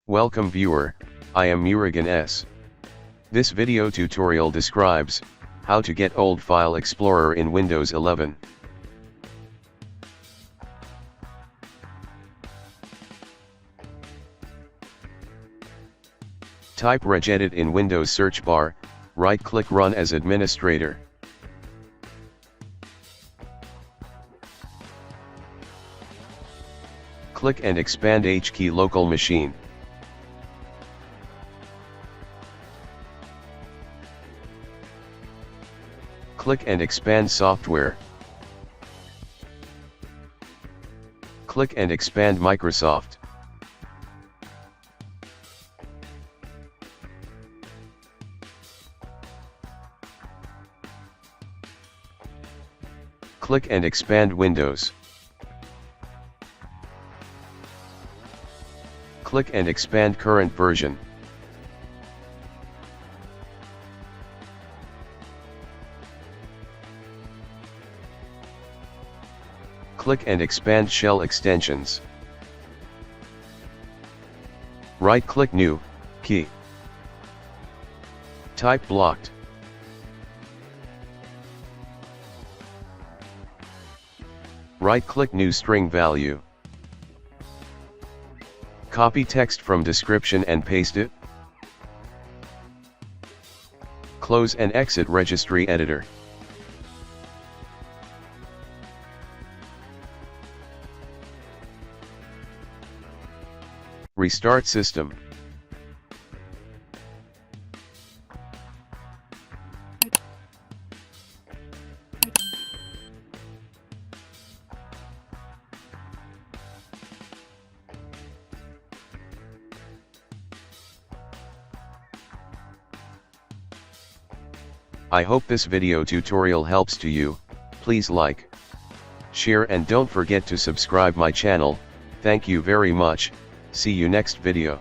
Welcome viewer, I am Murugan S. This video tutorial describes how to get old File Explorer in Windows 11. Type regedit in Windows search bar, right-click Run as administrator. Click and expand HKey local machine. Click and expand software. Click and expand Microsoft. Click and expand Windows. Click and expand current version. Click and expand shell extensions. Right-click New, Key. Type blocked. Right-click New String Value. Copy text from description and paste it. Close and exit Registry Editor. Restart system. I hope this video tutorial helps to you. Please like, share and don't forget to subscribe my channel. Thank you very much. See you next video.